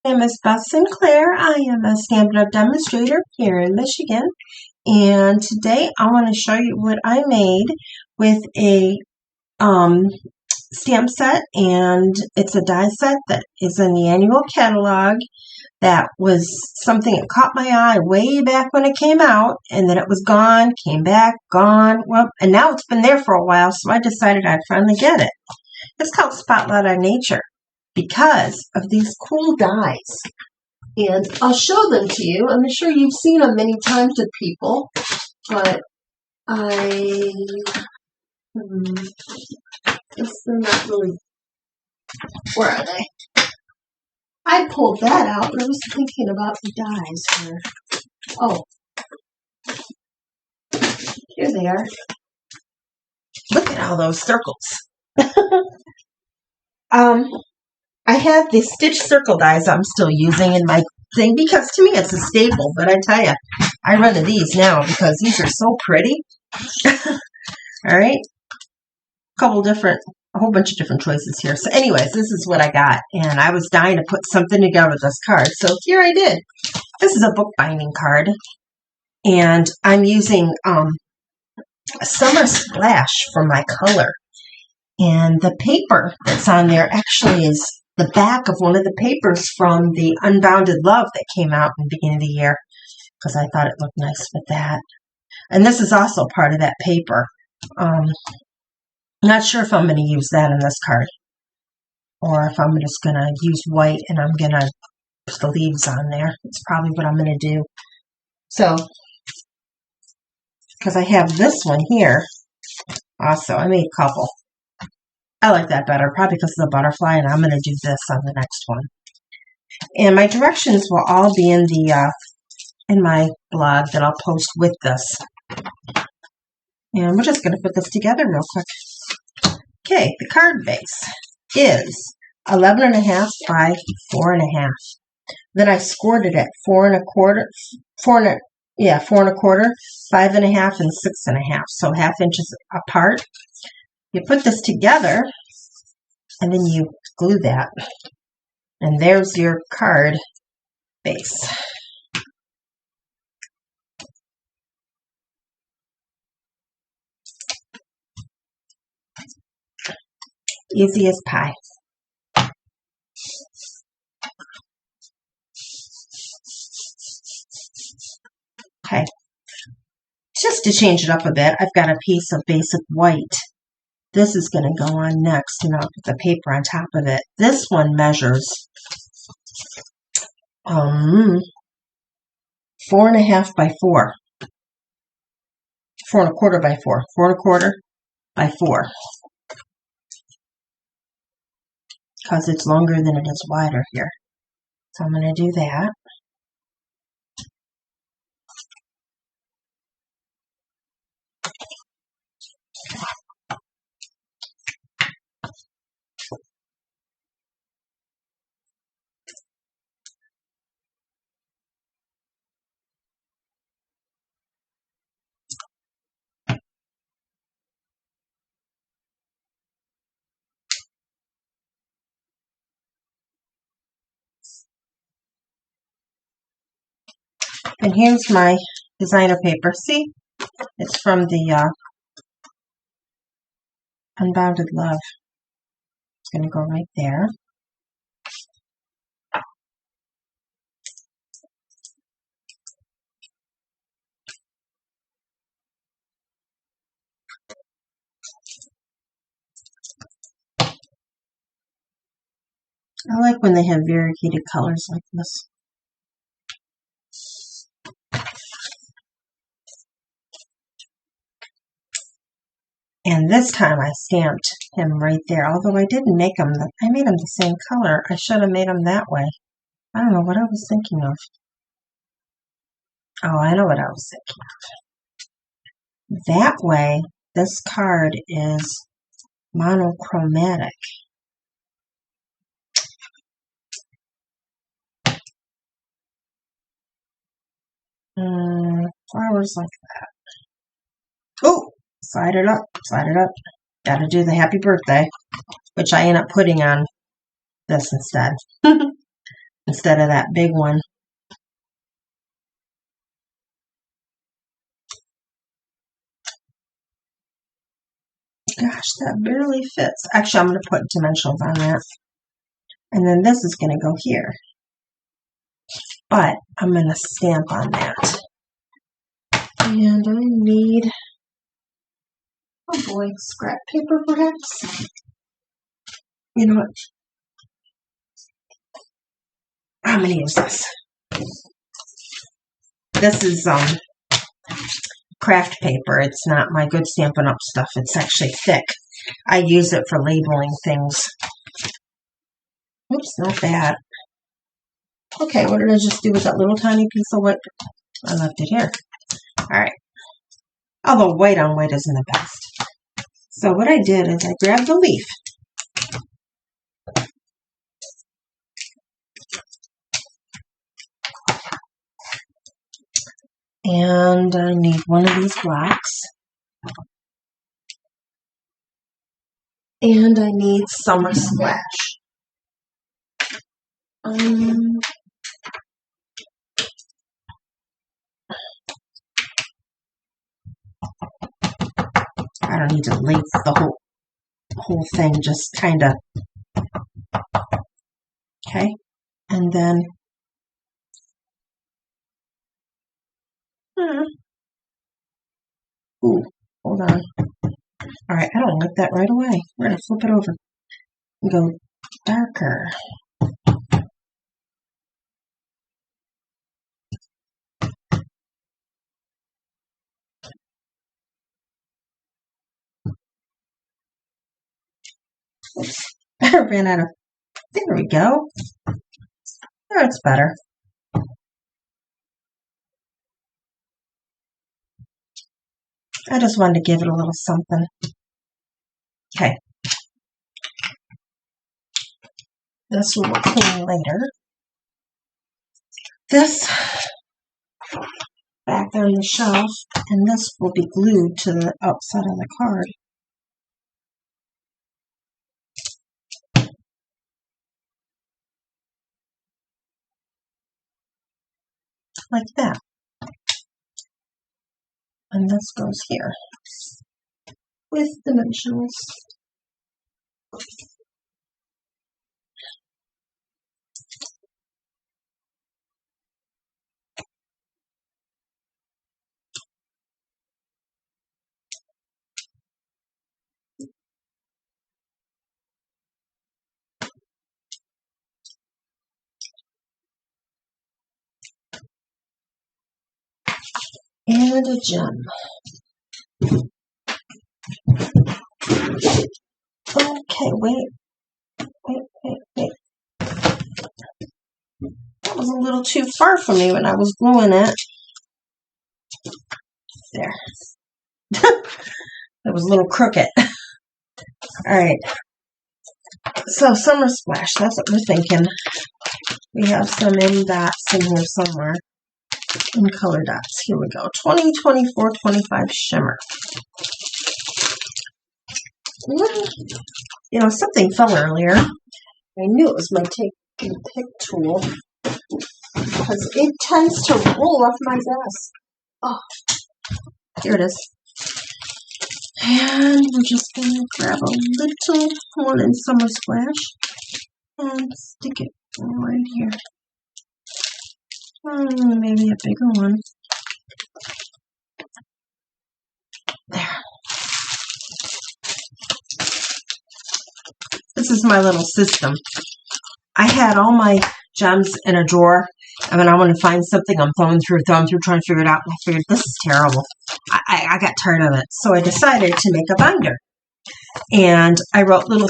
My name is Beth Sinclair. I am a Stampin' Up! Demonstrator here in Michigan. And today I want to show you what I made with a stamp set. And it's a die set that is in the annual catalog. That was something that caught my eye way back when it came out. And then it was gone, came back, gone. Well, and now it's been there for a while, so I decided I'd finally get it. It's called Spotlight on Nature, because of these cool dies. And I'll show them to you. I'm sure you've seen them many times with people, but guess they're not really, where are they? I pulled that out, and I was thinking about the dies here. Oh, here they are. Look at all those circles. I have the stitch circle dies I'm still using in my thing because to me it's a staple, but I tell you, I run to these now because these are so pretty. All right, a whole bunch of different choices here. So anyways, this is what I got, and I was dying to put something together with this card, so here I did. This is a bookbinding card, and I'm using Summer Splash for my color. And the paper that's on there actually is the back of one of the papers from the Unbounded Love that came out in the beginning of the year, because I thought it looked nice with that. And this is also part of that paper. Not sure if I'm going to use that in this card, or if I'm just going to use white and I'm going to put the leaves on there. It's probably what I'm going to do. So, because I have this one here also. I made a couple. I like that better, probably because of the butterfly, and I'm going to do this on the next one. And my directions will all be in the in my blog that I'll post with this. And we're just going to put this together real quick. Okay, the card base is 11.5 by 4.5. Then I scored it at 4 1/4, 4 1/4, 5.5, and 6.5. So 1/2 inches apart. You put this together, and then you glue that. And there's your card base. Easy as pie. Okay. Just to change it up a bit, I've got a piece of basic white. This is going to go on next, and I'll put the paper on top of it. This one measures 4.5 by 4. 4 1/4 by 4. 4 1/4 by 4. Because it's longer than it is wider here. So I'm going to do that. And here's my designer paper. See? It's from the Unbounded Love. It's going to go right there. I like when they have variegated colors like this. And this time I stamped him right there. Although I didn't make him, I made him the same color. I should have made him that way. I don't know what I was thinking of. Oh, I know what I was thinking of. That way, this card is monochromatic. Flowers like that. Oh! Slide it up, slide it up. Gotta do the happy birthday, which I end up putting on this instead instead of that big one. Gosh, that barely fits. Actually, I'm going to put dimensionals on that. And then this is going to go here. But I'm going to stamp on that. And I need, oh boy, scrap paper perhaps? You know what? I'm going to use this. This is craft paper. It's not my good Stampin' Up! Stuff. It's actually thick. I use it for labeling things. Oops, not that. Okay, what did I just do with that little tiny piece of white? I left it here. Alright. Although white on white isn't the best. So what I did is I grabbed the leaf. And I need one of these blocks. And I need Summer Splash. I don't need to lace the whole thing, just kind of. Okay, and then ooh, hold on. All right, I don't like that right away. We're gonna flip it over and go darker. Oops, I ran out of. There we go. That's better. I just wanted to give it a little something. Okay. This will look clean later. This back there on the shelf, and this will be glued to the outside of the card. Like that. And this goes here with dimensionals. And a gem. Okay, wait. That was a little too far from me when I was gluing it. There. It was a little crooked. Alright. So, Summer Splash, that's what we're thinking. We have some in dots in here somewhere. In color dots. Here we go. 20, 24, 25 shimmer. You know, something fell earlier. I knew it was my take and pick tool. Because it tends to roll off my desk. Oh, here it is. And we're just going to grab a little one in Summer Splash and stick it right here. Maybe a bigger one. There. This is my little system. I had all my gems in a drawer, and when I want to find something, I'm thumbing through, trying to figure it out, and I figured, this is terrible. I got tired of it, so I decided to make a binder. And I got little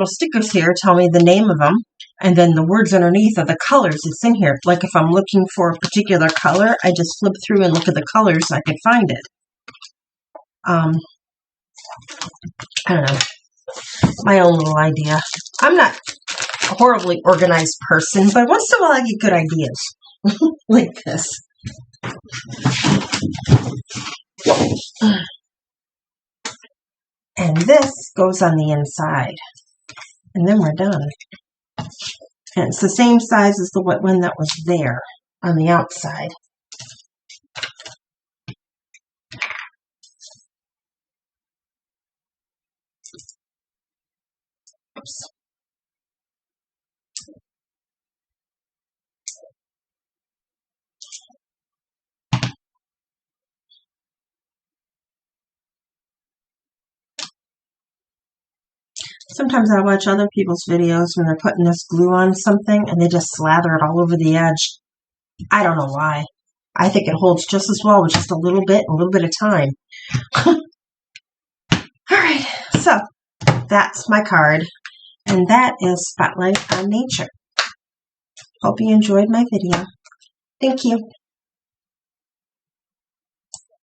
stickers here tell me the name of them, and then the words underneath are the colors that's in here. Like if I'm looking for a particular color, I just flip through and look at the colors so I could find it. I don't know. My own little idea. I'm not a horribly organized person, but once in a while I get good ideas. Like this. And this goes on the inside. And then we're done. And it's the same size as the one that was there on the outside. Oops. Sometimes I watch other people's videos when they're putting this glue on something and they just slather it all over the edge. I don't know why. I think it holds just as well with just a little bit of time. Alright, so that's my card. And that is Spotlight on Nature. Hope you enjoyed my video. Thank you.